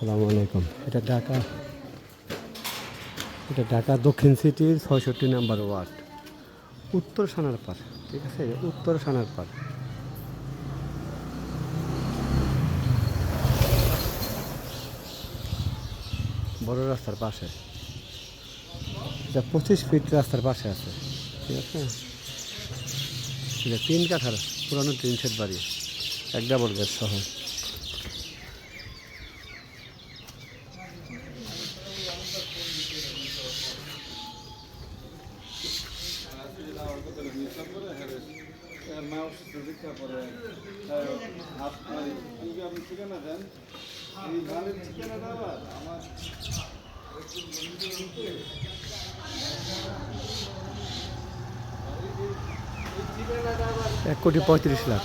আসসালামু আলাইকুম। এটা ঢাকা দক্ষিণ সিটির ৬৬ নম্বর ওয়ার্ড, উত্তর সানারপাড়। ঠিক আছে, উত্তর সানারপাড়। বড় রাস্তার পাশে, এটা 25 ফিট রাস্তার পাশে আছে। ঠিক আছে, এটা 3 কাঠার পুরানো টিন শেড বাড়ি, এক ডাবল গেট সহ। $1,35,00,000।